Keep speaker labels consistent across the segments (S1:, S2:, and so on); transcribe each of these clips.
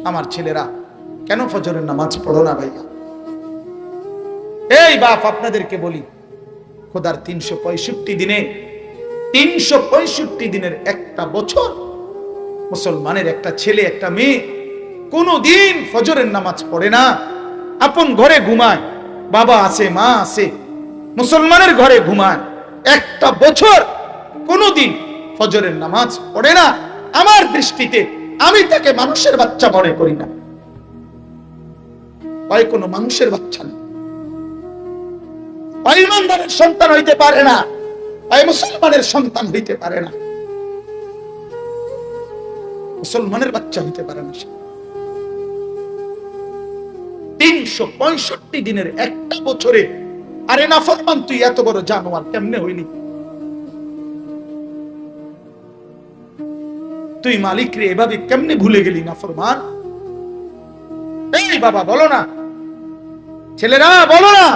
S1: আমার ছেলেরা কেন ফজরের নামাজ পড়ো না ভাইয়া? এই বাপ, আপনাদেরকে বলি, খোদার 365 দিনে 365 দিনের একটা বছর মুসলমানের একটা ছেলে একটা মেয়ে কোনদিন ফজরের নামাজ পড়ে না। আপন ঘরে ঘুমায়, বাবা আছে মা আছে, মুসলমানের ঘরে ঘুমায়, একটা বছর কোনদিন ফজরের নামাজ পড়ে না। আমার দৃষ্টিতে আমি তাকে মানুষের বাচ্চা মনে করি না। হয় কোনো মানুষের বাচ্চা না, হয় ইমানদারের সন্তান হইতে পারে না, হয় মুসলমানের সন্তান হইতে পারে না, মুসলমানের বাচ্চা হইতে পারে না। 365 দিনের একটা বছরে, আরে নাফরমান তুই এত বড় জানোয়ার কেমনে হইলি? তুই মালিক রে এভাবে কেমনে ভুলে গেলি নাফরমান? এই বাবা বলো না, ছেলেরা বলো না,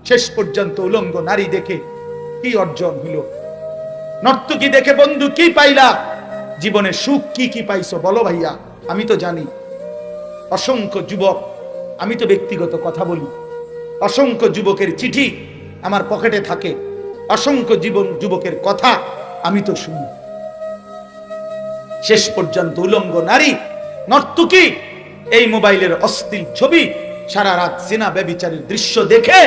S1: শেষ পর্যন্ত উলঙ্গ নারী দেখে কি অর্জন হলো? নর্তকী দেখে বন্ধু কি পাইলা? জীবনে সুখ কি কি পাইছো বলো ভাইয়া? আমি তো জানি অসংখ্য যুবক, আমি তো ব্যক্তিগত কথা বলি, অসংখ্য যুবকের চিঠি আমার পকেটে থাকে, অসংখ্য যুবকের কথা আমি তো শুনি। শেষ পর্যন্ত উলঙ্গ নারী, নর্তকী, এই মোবাইলের অশ্লীল ছবি, সারা রাত জিনা ব্যভিচারের দৃশ্য দেখে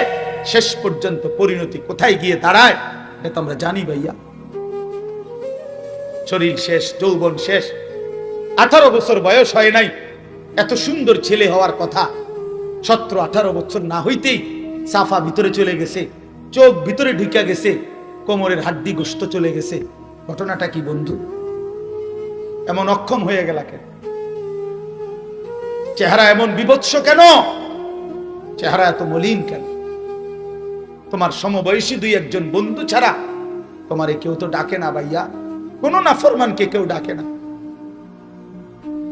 S1: শেষ পর্যন্ত পরিণতি কোথায় গিয়ে দাঁড়ায় এটা তো আমরা জানি ভাইয়া। শরীর শেষ, যৌবন শেষ, 18 বছর বয়স হয় নাই, এত সুন্দর ছেলে হওয়ার কথা, 17-18 বছর না হইতেই সাফা ভিতরে চলে গেছে, চোখ ভিতরে ঢুকে গেছে, কোমরের হাড্ডি গোস্ত চলে গেছে। ঘটনাটা কি বন্ধু? এমন অক্ষম হয়ে গেল কেন? চেহারা এমন বিভৎস কেন? চেহারা এত মলিন কেন? তোমার সমবয়সী 2-1 বন্ধু ছাড়া তোমারে কেউ তো ডাকে না ভাইয়া। কোন নাফরমানকে কেউ ডাকে না,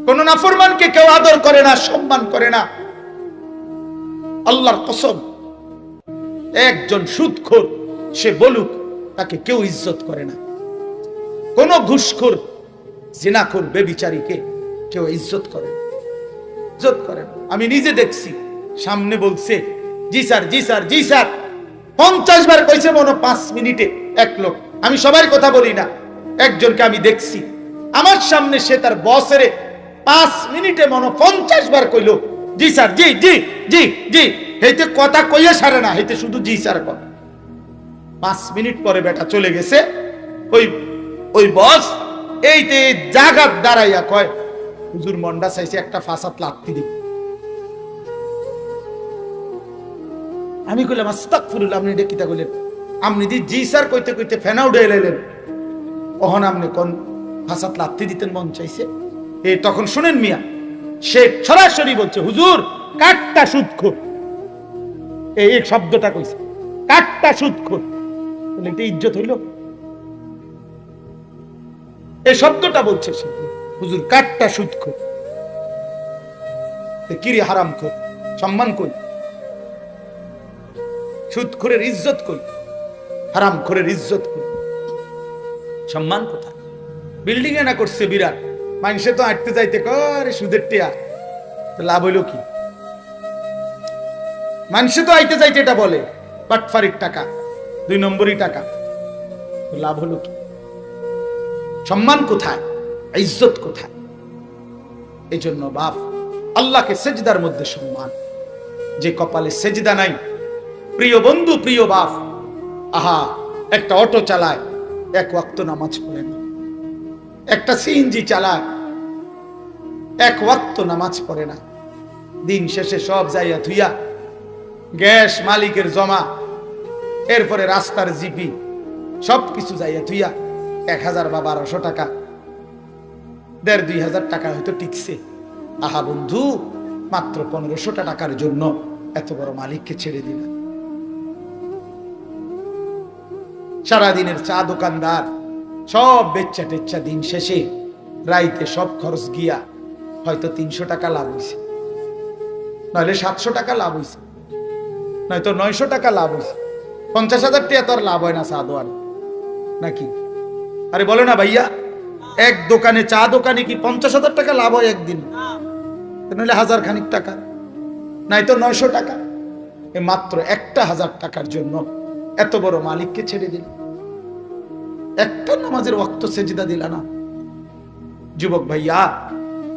S1: কোন নাফরমানকে কেউ আদর করে না, সম্মান করে না। আল্লাহর কসম, একজন সুদখোর সে বলুক, তাকে কেউ ইজ্জত করে না। কোন ঘুষখোর, জিনাখোর, বেবিচারীকে কেউ ইজ্জত করে না, ইজ্জত করে না। আমি নিজে দেখছি, সামনে বলছে জি স্যার, জি স্যার, জি স্যার, 50 বার কইছে মনে 5 মিনিটে এক লোক। আমি সবার কথা বলি না, একজনকে আমি দেখছি আমার সামনে, সে তার বসের 5 মিনিটে মনে 50 বার কইল জি স্যার, জি জি জি জি। হেইতে কথা কইয়া সারে না, হেইতে শুধু জি স্যার কর। 5 মিনিট পরে বেটা চলে গেছে। ওই বস এইতে জাগাত দাঁড়াইয়া কয়, হুজুর মন্ডা চাইছে একটা ফাসাত লাত্তি দিব। আমি কইলাম আস্তাগফিরুল্লাহ, আপনি এটা কিতা কইলেন? আপনি দি জি স্যার কইতে কইতে ফেনা উঠে এলেন, ওহন আপনি কোন ফাসাত লাত্তি দিতেন মন চাইছে? এই তখন শুনেন মিয়া, সে সরাসরি বলছে হুজুর কাটটা সুদখোর, এই শব্দটা কইছে, কাটটা সুদখোর। বলে এটা ইজ্জত হইল? এই শব্দটা বলছে সে, হুজুর কাটটা সুদখোর। কিরে হারামখোর, সম্মান কই? সুদখোরের ইজ্জত কই? হারামখোরের ইজ্জত কই? সম্মান কোথায়? বিল্ডিং এ না করছে বিরাট, মানুষে তো আটতে যাইতে করে সুদের টিয়া, তো লাভ হইল কি? মানুষে তো আইতে যাইতে এটা বলে বাটফারির টাকা, 2 নম্বরই টাকা, তো লাভ হলো কি? সম্মান কোথায়? ইজ্জত কোথায়? এই জন্য বাপ, আল্লাহকে সেজদার মধ্যে সম্মান। যে কপালে সেজদা নাই, প্রিয় বন্ধু, প্রিয় বাপ, আহা, একটা অটো চালায়, 1 ওয়াক্ত নামাজ পড়ে না। একটা সিএনজি চালায়, 1 ওয়াক্ত নামাজ পড়ে না। দিন শেষে সব যাইয়া থুইয়া, গ্যাস মালিকের জমা, এরপরে রাস্তার জিপি, সবকিছু যাইয়া থুইয়া 1000 বা 1200 টাকা, 1500-2000 টাকা হয়তো টিকছে। আহা বন্ধু, মাত্র 1500 টাকার জন্য এত বড় মালিককে ছেড়ে দিলা। সারাদিনের চা দোকানদার সব বেচ্চা টেচ্চা, দিন শেষে রাইতে সব খরচ গিয়া হয়তো 300 টাকা লাভ হয়েছে, নইলে 700 টাকা লাভ হয়েছে, নয়তো 900 টাকা লাভ হয়েছে। 50,000 টাকা তো আর লাভ হয় না চা দোকানে, নাকি? আরে বলো না ভাইয়া, এক দোকানে, চা দোকানে কি 50,000 টাকা লাভ হয় একদিন? নইলে 1000 খানিক টাকা, নাই তো 900 টাকা। এই মাত্র একটা 1000 টাকার জন্য এত বড় মালিককে ছেড়ে দিল, একটা নামাজের ওয়াক্ত সেজদা দিলা না। যুবক ভাইয়া,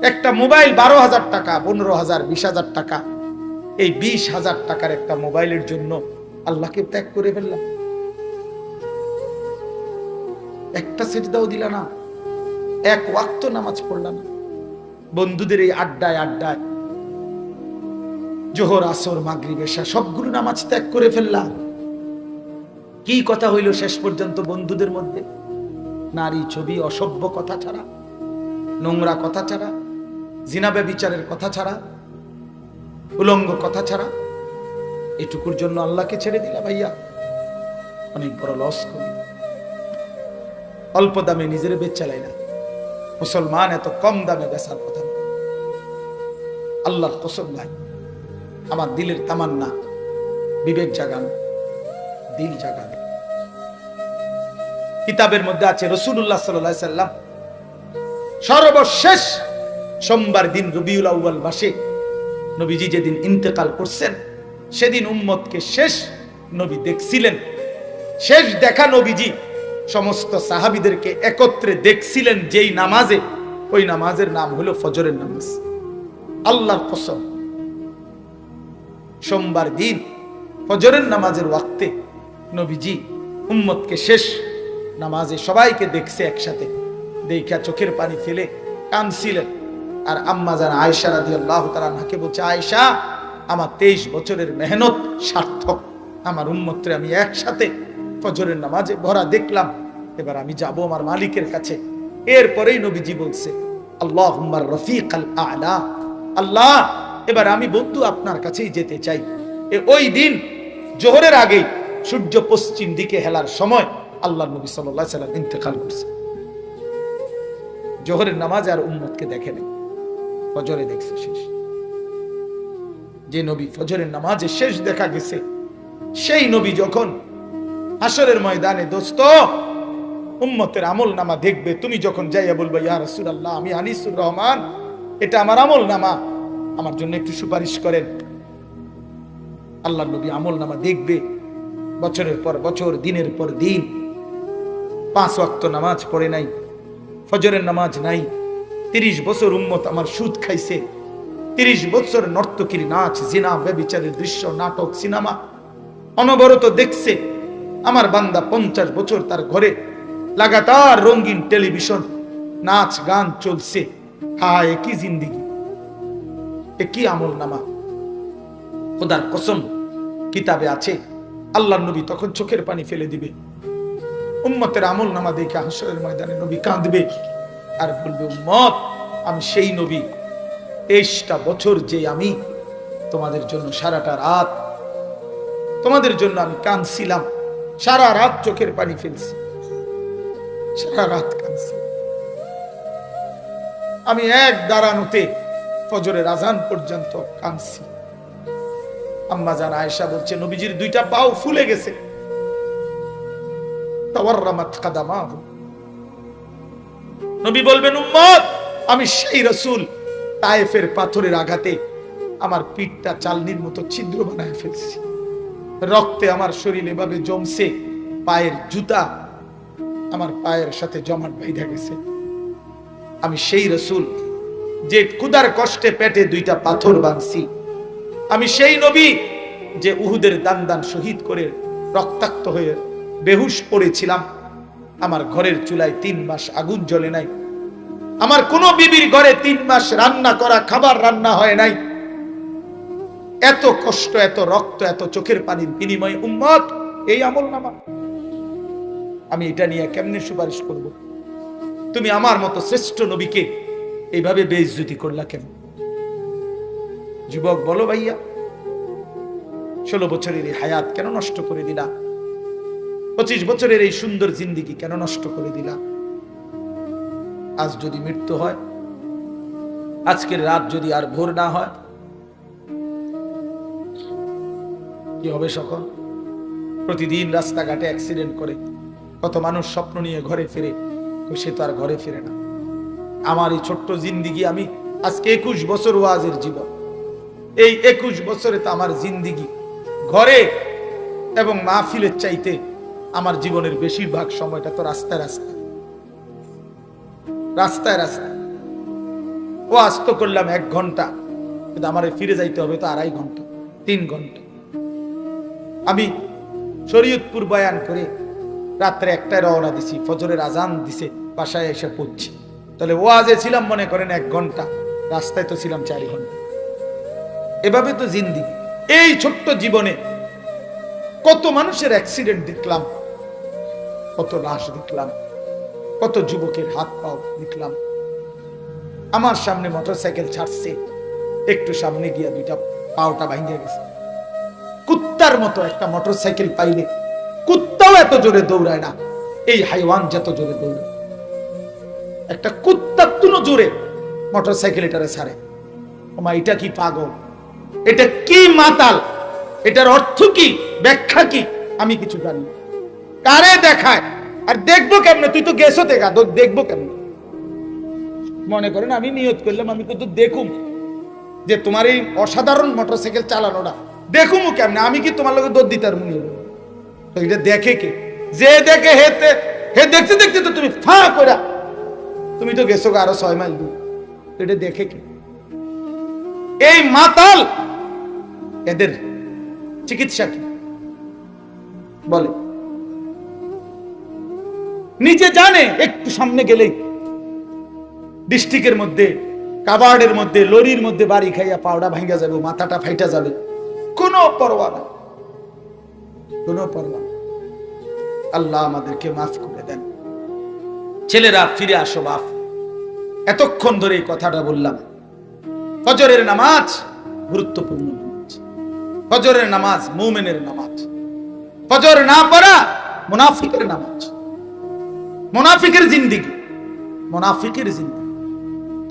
S1: একটা মোবাইল 12,000 টাকা, 15,000, 20,000 টাকা, এই 20,000 টাকার একটা মোবাইলের জন্য আল্লাহকে ত্যাগ করে ফেললাম। একটা সেজদাও দিলা না, এক ওয়াক্ত নামাজ পড়লা না। বন্ধুদের এই আড্ডায় আড্ডায় জোহর, আসর, মাগরিব, এশা সবগুলো নামাজ ত্যাগ করে ফেললাম। কি কথা হইল শেষ পর্যন্ত বন্ধুদের মধ্যে? নারী, ছবি, অসভ্য কথা ছাড়া, নোংরা কথা ছাড়া, জিনা ব্যভিচারের কথা ছাড়া, উলঙ্গ কথা ছাড়া, এটুকুর জন্য আল্লাহকে ছেড়ে দিলা ভাইয়া। অনেক বড় লস করি। অল্প দামে নিজের বেচালাই না। মুসলমান এত কম দামে বেচার কথা না। আল্লাহর কসম ভাই, আমার দিলের তামান্না, বিবেক জাগানো, দিল জাগানো। কিতাবের মধ্যে আছে রাসূলুল্লাহ সাল্লাল্লাহু আলাইহি সাল্লাম সর্বশেষ সোমবার দিন রবিউল আউয়াল মাসে নবীজি যেদিন ইন্তেকাল করছেন, সেদিন উম্মতকে শেষ নবী দেখছিলেন। শেষ দেখা নবীজি সমস্ত সাহাবীদেরকে একত্রে দেখছিলেন যেই নামাজে, ওই নামাজের নাম হলো ফজরের নামাজ। আল্লাহর কসম, সোমবার দিন ফজরের নামাজের ওয়াক্তে নবীজি উম্মতকে শেষ নামাজে সবাইকে দেখছে একসাথে। দেখা চোখের পানি ফেলে কাঁদছিলেন। আর আম্মা জান আয়েশা রাদিয়াল্লাহু তাআলা আনহাকে বলছে, আয়েশা, আমার 23 বছরের মেহনত সার্থক। আমার উম্মতরে আমি একসাথে ফজরের নামাজে ভরা দেখলাম। এবার আমি যাব আমার মালিকের কাছে। এরপরেই নবীজি বলছে, আল্লাহুম্মা রফিকাল আ'লা, আল্লাহ, এবার আমি বন্ধু আপনার কাছেই যেতে চাই। ওই দিন জোহরের আগেই সূর্য পশ্চিম দিকে হেলার সময় আল্লাহর নবী সাল্লাল্লাহু আলাইহি সাল্লাম ইন্তেকাল করছে। জোহরের নামাজ আর উম্মতকে দেখে নেই, ফজরে দেখছে শেষ। যে নবী ফজরের নামাজে শেষ দেখা গেছে, সেই নবী যখন হাসরের ময়দানে দোস্ত উম্মতের আমল নামা দেখবে, তুমি যখন যাইয়া বলবে, ইয়া রাসূলুল্লাহ, আমি আনিসুর রহমান, এটা আমার আমল নামা, আমার জন্য একটু সুপারিশ করেন। আল্লাহর নবী আমল নামা দেখবে। বছরের পর বছর, দিনের পর দিন 5 ওয়াক্ত নামাজ পড়ে নাই, ফজরের নামাজ নাই। 30 বছর উম্মত আমার সুদ খাইছে। 30 বছর নর্তকীর নাচ, জিনা, ব্যভিচারের দৃশ্য, নাটক, সিনেমা অনবরত দেখছে। আমার বান্দা 50 বছর তার ঘরে লাগাতার রঙিন টেলিভিশন, নাচ গান চলছে। হায়, কি জিন্দেগি, এ কি আমল নামা! খোদার কসম, কিতাবে আছে আল্লাহর নবী তখন চোখের পানি ফেলে দিবে। উম্মতের আমল নামা দেখে হাসরের ময়দানে নবী কাঁদবে আর বলবে, উম্মত, আমি সেই নবী, 23টা বছর যে আমি তোমাদের জন্য সারাটা রাত, তোমাদের জন্য আমি কাঁদছিলাম, সারা রাত চোখের পানি ফেলছি, সারা রাত কাঁদছি। আমি এক দাঁড়ানোতে ফজরের আজান পর্যন্ত কাঁদছি। আম্মা জান আয়েশা বলছে, নবীজির 2টা পাও ফুলে গেছে। তাওয়াররামাত কাদামাহু। নবী বলবেন, উম্মত, আমি সেই রাসূল, তায়েফের পাথরের আঘাতে আমার পিঠটা চালনির মতো ছিদ্র বানায় ফেলছি। রক্তে আমার শরীর এভাবে জমছে, পায়ের জুতা আমার পায়ের সাথে জমাট বাইধা গেছে। আমি সেই রাসূল যে ক্ষুধার কষ্টে পেটে 2টা পাথর বাঁধছি। আমি সেই নবী যে উহুদের দান দান শহীদ করে রক্তাক্ত হয়ে বেহুশ পড়েছিলাম। আমার ঘরের চুলায় 3 মাস আগুন জ্বলে নাই। আমার কোন বিবির ঘরে 3 মাস রান্না করা খাবার রান্না হয় নাই। এত কষ্ট, এত রক্ত, এত চোখের পানির বিনিময়ে উম্মত এই আমল নামা। আমি এটা নিয়ে কেমনে সুপারিশ করব? তুমি আমার মতো শ্রেষ্ঠ নবীকে এইভাবে বেইজ্জতি করলা কেন? যুবক বলো ভাইয়া, 16 বছরের এই হায়াত কেন নষ্ট করে দিলা? 25 বছরের এই সুন্দর জিন্দেগি কেন নষ্ট করে দিলা? আজ যদি মৃত্যু হয়, আজকের রাত যদি আর ভোর না হয়, কি হবে সকল? প্রতিদিন রাস্তাঘাটে অ্যাক্সিডেন্ট করে কত মানুষ স্বপ্ন নিয়ে ঘরে ফিরে, সে তো আর ঘরে ফিরে না। আমার এই ছোট্ট জিন্দেগি আমি আজকে 21 বছর ওয়াজের জীবন। এই 21 বছরে তো আমার জিন্দিগি ঘরে এবং মাহফিলের চাইতে আমার জীবনের বেশিরভাগ সময়টা তো রাস্তায় রাস্তায় রাস্তায় রাস্তায়। ওয়াজ তো করলাম 1 ঘন্টা, কিন্তু আমার ফিরে যাইতে হবে তো 2.5 ঘন্টা 3 ঘন্টা। আমি শরীয়তপুর বয়ান করে রাত্রে 1টায় রওনা দিছি, ফজরের আজান দিছে, বাসায় এসে পড়ছি। তাহলে ওয়াজে ছিলাম মনে করেন 1 ঘন্টা, রাস্তায় তো ছিলাম 4 ঘন্টা। এভাবে তো জিন্দিগি। এই ছোট্ট জীবনে কত মানুষের অ্যাক্সিডেন্ট দেখলাম, কত লাশ দেখলাম, কত যুবকের হাত পাও দেখলাম। আমার সামনে মোটরসাইকেল ছাড়ছে, একটু সামনে গিয়া 2টা পাওটা ভাঙিয়ে গেছে। কুত্তার মতো একটা মোটরসাইকেল পাইলে কুত্তাও এত জোরে দৌড়ায় না, এই হাইওয়ান যত জোরে দৌড়ায়। একটা কুত্তার তুলো জোরে মোটরসাইকেল এটারে ছাড়ে। ওমা, এটা কি পাগল, এটা কি মাতাল, এটার অর্থ কি, ব্যাখ্যা কি, আমি কিছু জানি না। কারে দেখায় আর দেখবো কেমনে? তুই তো গেছো দেখা, দেখবো কেমনে? মনে করেন আমি নিয়ত করলাম আমি কিন্তু দেখুম যে তোমার এই অসাধারণ মোটরসাইকেল চালানোটা দেখুম কেমনে, আমি কি তোমার লোকের দৌড় দিতে আর মনে হলো? তো এটা দেখে কে? যে দেখে হে দেখতে দেখতে তো তুমি ফা করা, তুমি তো গেছো আরো 6 মাইল দূর, এটা দেখে কে? এই মাতাল এদের চিকিৎসা কি বলে? নিজে জানে একটু সামনে গেলেই ডিস্ট্রিক্টের মধ্যে, কাবার্ডের মধ্যে, লরির মধ্যে বাড়ি খাইয়া পাউডা ভাঙ্গা যাবে, মাথাটা ফাইটা যাবে, কোনো পরোয়া না, কোনো পরোয়া না। আল্লাহ আমাদেরকে মাফ করে দেন। ছেলেরা ফিরে আসো বাপ। এতক্ষণ ধরে এই কথাটা বললাম। ফজরের নামাজ গুরুত্বপূর্ণ নামাজ। ফজরের নামাজ মুমিনের নামাজ। ফজর না পড়া মুনাফিকের নামাজ, মুনাফিকের জিন্দেগি, মুনাফিকের জিন্দেগি।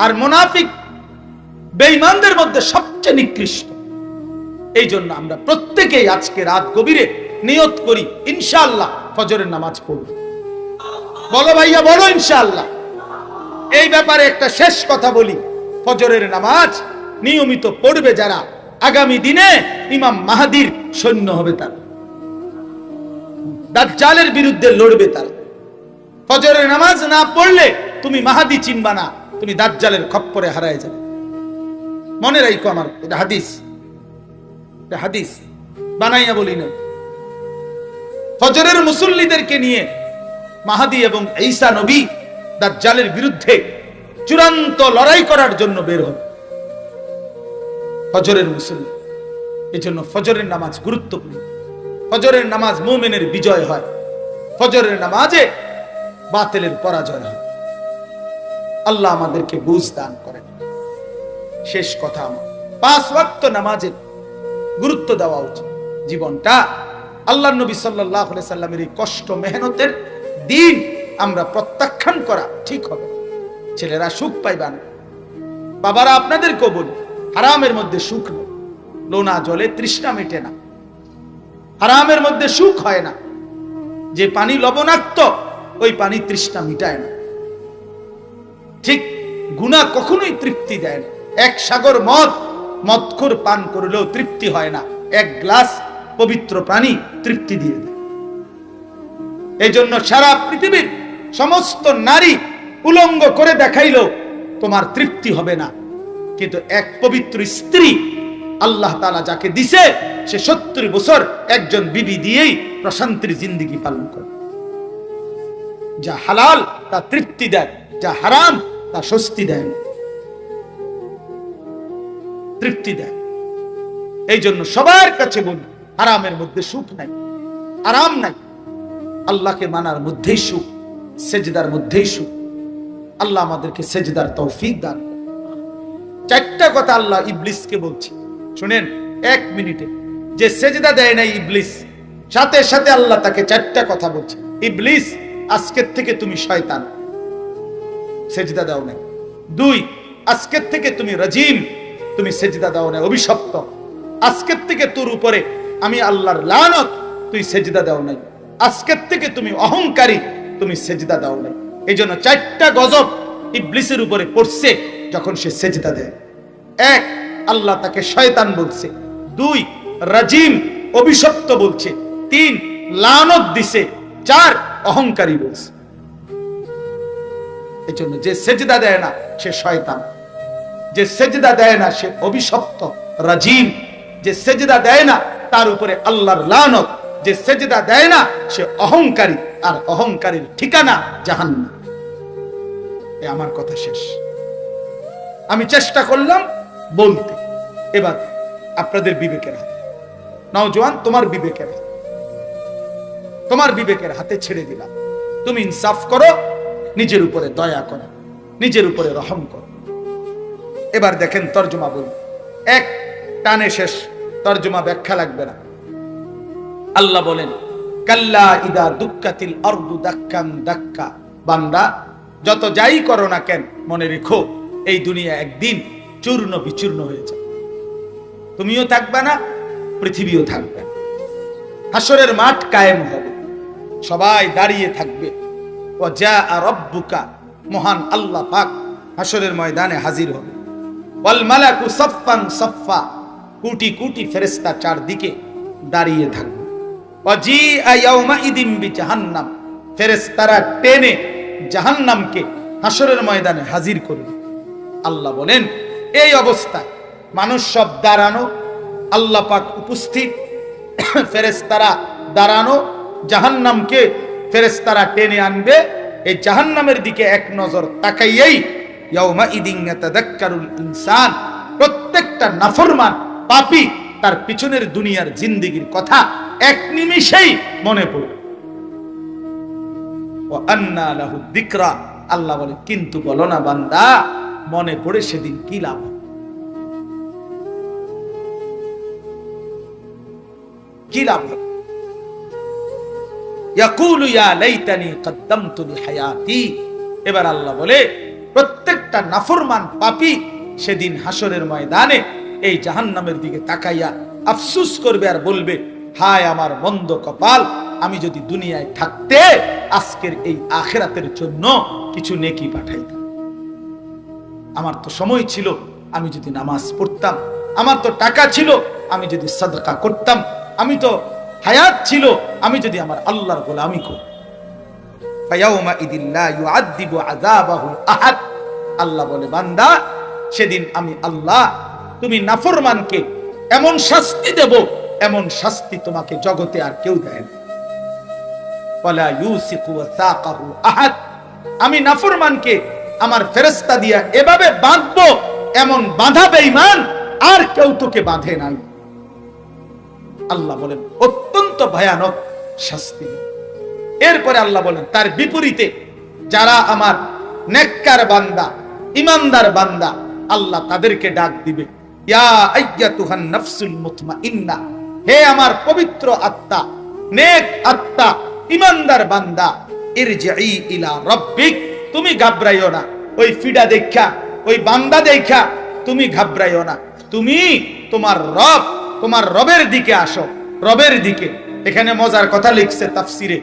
S1: আর মুনাফিক বেঈমানদের মধ্যে সবচেয়ে নিকৃষ্ট। এই জন্য আমরা প্রত্যেকেই আজকে রাত গভীরে নিয়ত করি ইনশাআল্লাহ ফজরের নামাজ পড়ব। বলো ভাইয়া, বলো ইনশাআল্লাহ। এই ব্যাপারে একটা শেষ কথা বলি, ফজরের নামাজ নিয়মিত পড়বে যারা, আগামী দিনে ইমাম মাহদীর সৈন্য হবে তারা, দাজ্জালের বিরুদ্ধে লড়বে তারা। ফজরের নামাজ না পড়লে তুমি মাহদী চিনবা না, তুমি দাজ্জালের খপ্পরে হারায় যাবে। মনে রাখো আমার, এটা হাদিস, এটা হাদিস বানাইয়া বলি না। ফজরের মুসল্লিদেরকে নিয়ে মাহদী এবং ঈসা নবী দাজ্জালের বিরুদ্ধে চূড়ান্ত লড়াই করার জন্য বের হবে ফজরের মুসল্লি। এই জন্য ফজরের নামাজ গুরুত্বপূর্ণ। ফজরের নামাজ মুমিনের বিজয় হয়, ফজরের নামাজে বাতিলের পরাজয় হয়। আল্লাহ আমাদেরকে বুঝ দান করেন। শেষ কথা, আমার 5 ওয়াক্ত নামাজের গুরুত্ব দেওয়া উচিত। জীবনটা আল্লাহর নবী সাল্লাল্লাহু আলাইহি সাল্লামের এই কষ্ট মেহনতের দিন আমরা প্রত্যাখ্যান করা ঠিক হবে। ছেলেরা সুখ পাইবা না, বাবারা আপনাদেরকেও বলি, হারামের মধ্যে সুখ নেই। লোনা জলে তৃষ্ণা মেটে না, হারামের মধ্যে সুখ হয় না। যে পানি লবণাক্ত, ওই পানি তৃষ্ণা মিটায় না। ঠিক গুনাহ কখনোই তৃপ্তি দেয় না। 1 সাগর মদখোর পান করলেও তৃপ্তি হয় না, 1 গ্লাস পবিত্র পানি তৃপ্তি দিয়ে দেয়। এই জন্য সারা পৃথিবীর সমস্ত নারী উলঙ্গ করে দেখাইলেও তোমার তৃপ্তি হবে না, কিন্তু এক পবিত্র স্ত্রী আল্লাহ তাআলা যাকে দিছে, সে 70 বছর একজন বিবি দিয়েই প্রশান্তির জিন্দেগি পালন করে। যা হালাল তা তৃপ্তি দেয়, যা হারাম তা স্বস্তি দেয়, তৃপ্তি দেয়। এই জন্য সবার কাছে বলি, হারামের মধ্যে সুখ নাই, আরাম নাই। আল্লাহকে মানার মধ্যেই সুখ, সেজদার মধ্যেই সুখ। আল্লাহ আমাদেরকে সেজদার তৌফিক দান করেন। 4টা কথা আল্লাহ ইবলিসকে বলছে, শুনেন 1 মিনিটে। যে সেজদা দেয় নাই ইবলিস, সাথে সাথে আল্লাহ তাকে 4টা কথা বলছে। ইবলিস, আজকের থেকে তুমি শয়তান, সেজদা দাও নাই। 2, আজকের থেকে তুমি রাজিম, তুমি সেজদা দাও নাই, অভিশপ্ত। আজকের থেকে তোর উপরে আমি আল্লাহর লানত, তুই সেজদা দাও নাই। আজকের থেকে তুমি অহংকারী, তুমি সেজদা দাও নাই। এই জন্য 4টা গজব ইবলিসের উপরে পড়ছে। যখন সে সেজদা দেয়। এক, আল্লাহ তাকে শয়তান বলছে। দুই, রাজিম অভিশপ্ত বলছে। তিন, লানত দিছে। চার, অহংকারী বলছে। এজন্য যে সেজদা দেয় না সে শয়তান, যে সেজদা দেয় না সে অভিশপ্ত রাজিম, যে সেজদা দেয় না তার উপরে আল্লাহর লানত, যে সেজদা দেয় না সে অহংকারী, আর অহংকারীর ঠিকানা জাহান্নাম। আমার কথা শেষ। আমি চেষ্টা করলাম বলতে, এবার আপনাদের বিবেকের হাতে। নওজোয়ান, তোমার বিবেকের হাতে, তোমার বিবেকের হাতে ছেড়ে দিলাম। তুমি ইনসাফ করো, নিজের উপরে দয়া করো, নিজের উপরে রহম করো। এবার দেখেন তর্জমা বলি, এক টানে শেষ, তর্জমা ব্যাখ্যা লাগবে না। আল্লাহ বলেন, কাল্লা ইদা দুক্কাতিল আরদু দাক্কান দাক্কা। বান্দা, যত যাই করো না কেন, মনে রেখো এই দুনিয়া একদিন চূর্ণ বিচূর্ণ হয়ে যাবে। তুমিও থাকবে না, পৃথিবীও থাকবে না। হাসরের মাঠ কায়েম হবে, সবাই দাঁড়িয়ে থাকবে। ওয়াজা রব্বুকা, মহান আল্লাহ পাক হাসরের ময়দানে হাজির হবে। ওয়াল মালাকু সাফফান সাফফা, কোটি কোটি ফেরেশতা চারদিকে দাঁড়িয়ে থাকবে। ওয়াজিআ ইয়াউমাইদিন বিজাহান্নাম, ফেরেশতারা টেনে জাহান্নামকে হাসরের ময়দানে হাজির করবে। আল্লাহ বলেন, এই অবস্থায় মানুষ সব দাঁড়ানো, আল্লাহ পাক উপস্থিত, ফেরেশতারা দাঁড়ানো, জাহান্নামকে ফেরেশতারা টেনে আনবে। এই জাহান্নামের দিকে এক নজর তাকাইয়েই ইয়াউমাইদিন ইয়াতাযাক্কারুল ইনসান, প্রত্যেকটা নাফরমান পাপী তার পিছনের দুনিয়ার জিন্দেগির কথা এক নিমিষেই মনে পড়বে। ওয়া আন্না লাহু যিকরা, আল্লাহ বলে কিন্তু বলো না বান্দা, মনে পড়ে সেদিন কি লাভ? কি লাভ? ইয়াকুলু ইয়া লাইতানি কদ্দামতু লিহায়াতি। এবার আল্লাহ বলে, প্রত্যেকটা নাফরমান পাপী সেদিন হাসরের ময়দানে এই জাহান্নামের দিকে তাকাইয়া আফসোস করবে আর বলবে, হায় আমার মন্দ কপাল, আমি যদি দুনিয়ায় থাকতে আজকের এই আখিরাতের জন্য কিছু নেকি পাঠাইতাম। আমার তো সময় ছিল, আমি যদি নামাজ পড়তাম। আমার তো টাকা ছিল, আমি যদি সাদকা করতাম। আমি তো হায়াত ছিল, আমি যদি আমার আল্লাহর গোলামি করতাম। ফায়াউমা ইদিল্লা ইউআযযিবু আযাবাহু আহাদ। আল্লাহ বলে, বান্দা সেদিন আমি আল্লাহ তুমি নাফরমানকে এমন শাস্তি দেব, এমন শাস্তি তোমাকে জগতে আর কেউ দেয় না। ওয়ালা ইউসিকু ওয়াসাকাহু আহাদ। আমি নাফরমানকে আমার ফেরেশতা দিয়া এভাবে বাঁধবো, এমন বাঁধা বেঈমান আর কেউ তোকে বাঁধে নাই। আল্লাহ বলেন, অত্যন্ত ভয়ানক শাস্তি। এরপরে আল্লাহ বলেন, তার বিপরীতে যারা আমার নেককার বান্দা, ইমানদার বান্দা, আল্লাহ তাদেরকে ডাক দিবে, ইয়া আইয়াতুহান নাফসুল মুতমাইন্না, হে আমার পবিত্র আত্মা, নেক আত্মা, ইমানদার বান্দা, ইরজিই ইলা রাব্বিক, তুমি ঘাবড়াইও না। ওই ফিডা দেখা, ওই বান্দা দেখা তুমি ঘাবড়াইও না। তুমি তোমার রব, তোমার রবের দিকে আসো, রবের দিকে। এখানে মজার কথা লিখছে তাফসিরে,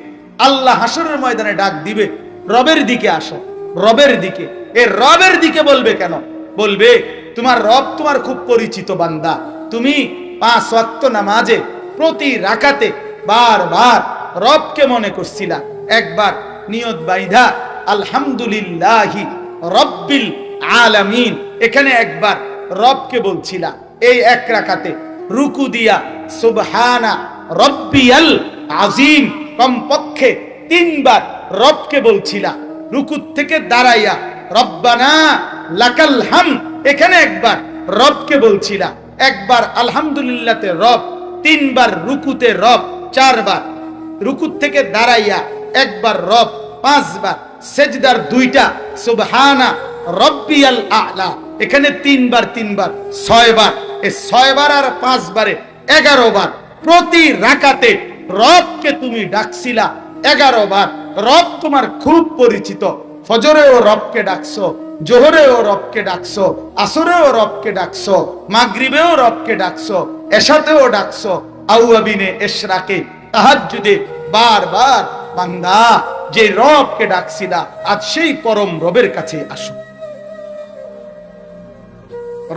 S1: আল্লাহ হাসরের ময়দানে ডাক দিবে, রবের দিকে আসো, রবের দিকে। এই রবের দিকে বলবে কেন? বলবে, তোমার রব তোমার খুব পরিচিত বান্দা। তুমি 5 ওয়াক্ত নামাজে প্রতি রাকাতে বারবার রবকে মনে করছিলা। একবার নিয়ত বাইধা আলহামদুলিল্লাহি রব্বিল আলামিন, এখানে একবার রবকে বলছিলা। এই এক রাকাতে রুকু দিয়া সুবহানা রব্বিয়াল আযীম কমপক্ষে 3 বার রবকে বলছিলা। রুকুত থেকে দাঁড়াইয়া রব্বানা লাকাল হামদ, এখানে একবার রবকে বলছিলা। একবার আলহামদুলিল্লাহতে রব, 3 বার রুকুতে রব, 4 বার রুকুত থেকে দাঁড়াইয়া একবার রব, 5 বার সেজদার 2টা সুবহানা রব্বিয়াল আ'লা, এখানে 3 বার 3 বার 6 বার। এই 6 বার আর 5 বারে 11 বার প্রতি রাকাতে রবকে তুমি ডাকছিলা 11 বার। রব তোমার খুব পরিচিত। ফজরেও রবকে ডাকছো, জোহরেও রবকে ডাকছো, আসরেও রবকে ডাকছো, মাগরিবেও রবকে ডাকছো, এশাতেও ডাকছো, আউয়াবিনে ইশরাকে তাহাজ্জুদে বারবার। বান্দা, যে রবকে ডাকছিলা আজ সেই পরম রবের কাছে আসো।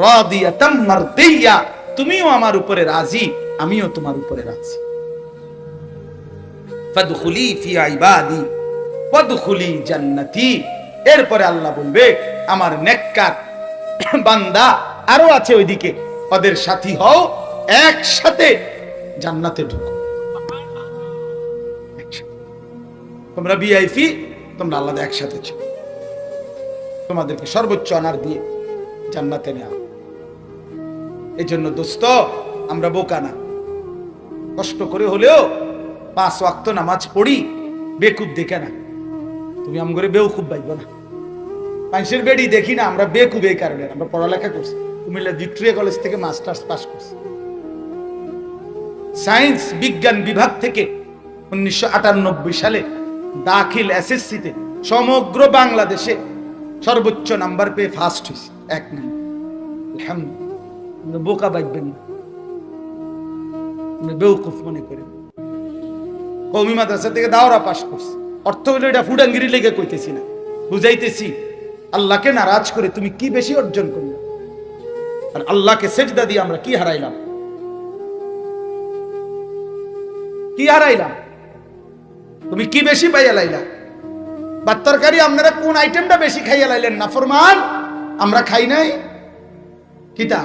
S1: রাদিয়াতাম মারদিয়া, তুমিও আমার উপরে রাজি, আমিও তোমার উপরে রাজি। ফাদখুলি ফি ইবাদি ওয়াদখুলি জান্নাতি। এরপরে আল্লাহ বলবে, আমার নেককার বান্দা আরো আছে ওইদিকে, ওদের সাথী হও, একসাথে জান্নাতে ঢুকো। তোমরা ভিআইপি, তোমরা আল্লাহ একসাথে ছিল, তোমাদেরকে সর্বোচ্চ অনার দিয়ে জান্নাতে নেওয়া। এই জন্য দোস্ত, আমরা বোকা না, কষ্ট করে হলেও 5 ওয়াক্ত নামাজ পড়ি, বেকুব দেখে না। তুমি আমগরে বেউকুব পাইব না। মানুষের বেড়ি দেখি না, আমরা বেকুব এই কারণে। আমরা পড়ালেখা করছি, কুমিল্লা ভিক্টোরিয়া কলেজ থেকে মাস্টার্স পাস করছি, সায়েন্স বিজ্ঞান বিভাগ থেকে 1998 সালে দাখিল এসএসসিতে সমগ্র বাংলাদেশে সর্বোচ্চ নাম্বার পেয়ে ফার্স্ট হয়েছে, 1 নম্বর। আলহামদুলিল্লাহ, বোকা বাইবেন না, বেউকুফ মনে করেন। কওমি মাদ্রাসা থেকে দাওরা পাস করছে। অর্থ হলো এটা ফুডাঙ্গিরি লেগে কইতেছি না, বুঝাইতেছি আল্লাহকে নারাজ করে তুমি কি বেশি অর্জন করলে, আর আল্লাহকে সেজদা দিয়ে আমরা কি হারাইলাম? কি হারাইলাম? তুমি কি বেশি পাইয়া লাইলা? ভাত তরকারি আপনারা কোন আইটেমটা বেশি খাইয়া লাইলেন? না ফরমান আমরা খাই নাই কিতা?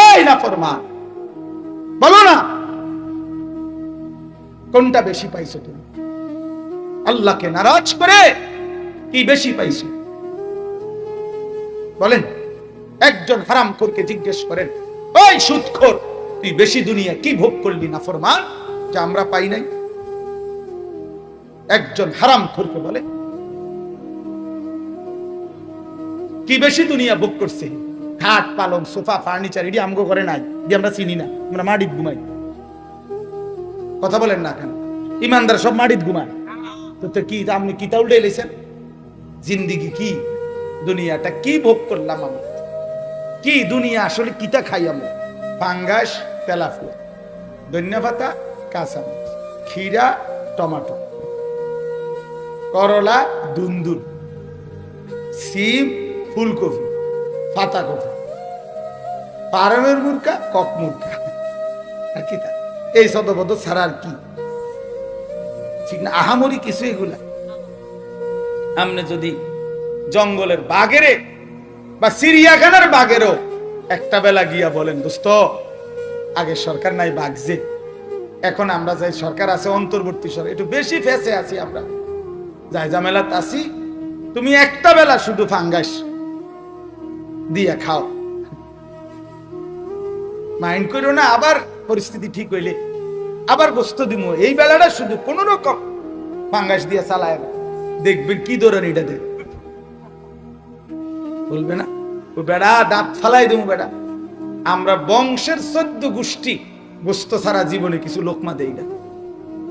S1: এই না ফরমান বলো না, কোনটা বেশি পাইছো তুমি? আল্লাহকে নারাজ করে কি বেশি পাইছো বলেন? একজন হারামখোরকে জিজ্ঞেস করেন, ওই সুদখোর, তুই বেশি দুনিয়া কি ভোগ করলি না ফরমান, যা আমরা পাই নাই? একজন হারামখোরকে বলে কি বেশি দুনিয়া ভোগ করছে? খাট পালং সোফা ফার্নিচার এটি আমগো করে নাই, যে আমরা চিনি না, আমরা মাটিত ঘুমাই। কথা বলেন না কেন? ইমানদার সব মাটিত ঘুমায়। তো কি আপনি কিতা উল্টে এলেছেন? জিন্দিগি কি, দুনিয়াটা কি ভোগ করলাম আমরা? কি দুনিয়া আসলে কিতা খাই আমরা? ফাঙ্গাস, তেলাফু, ধনিয়া পাতা, কাঁচামরিচ, ক্ষীরা, টমেটো, করলা, দুন্দুল, সিম, ফুলকপি, পাতাকপি, পারমের মুরগা, কক মুরগা, আর কি এই সদবদ ছাড়া আর কি? ঠিক না? আহামরি কিছু এগুলা। আপনি যদি জঙ্গলের বাঘেরে বা চিড়িয়াখানার বাঘেরও একটা বেলা গিয়া বলেন, দোস্ত আগে সরকার নাই বাঘ যে, এখন আমরা যাই সরকার আছে, অন্তর্বর্তী সরকার, একটু বেশি ফেসে আছি আমরা, যাই ঝামেলাত আছি, তুমি একটা বেলা শুধু ফাঙ্গাস দিয়া খাও, মাইন্ড করো না, আবার পরিস্থিতি ঠিক হইলে আবার গোস্ত দিব, এই বেলাটা শুধু কোন রকম ফাঙ্গাস দিয়া চালায় না, দেখবেন কি ধরেন এটা দেখ বলবে না, ও বেড়া দাঁত ফালাই দেবো বেড়া। আমরা বংশের 14 গোষ্ঠী গোস্ত ছাড়া জীবনে কিছু লোকমা দেই না।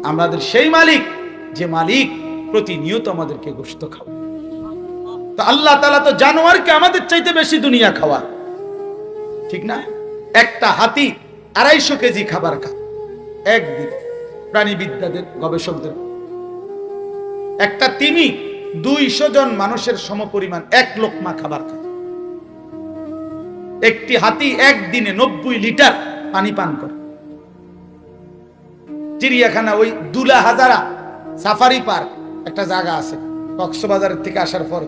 S1: আমাদের সেই মালিক, যে মালিক প্রতিনিয়ত আমাদেরকে গোস্ত খাওয়া। তো আল্লাহ তাআলা তো জানোয়ারকে আমাদের চাইতে বেশি দুনিয়া খাওয়া, ঠিক না? একটা হাতি 250 কেজি খাবার খায় একদিন, প্রাণীবিদ্যাদের গবেষকদের। একটা তিমি 200 জন মানুষের সমপরিমাণ 1 লোকমা খাবার খায়। একটি হাতি একদিনে 90 লিটার পানি পান করে। চিড়িয়াখানা, ওই দুলা হাজারা সাফারি পার্ক একটা জায়গা আছে কক্সবাজারের থেকে আসার পর,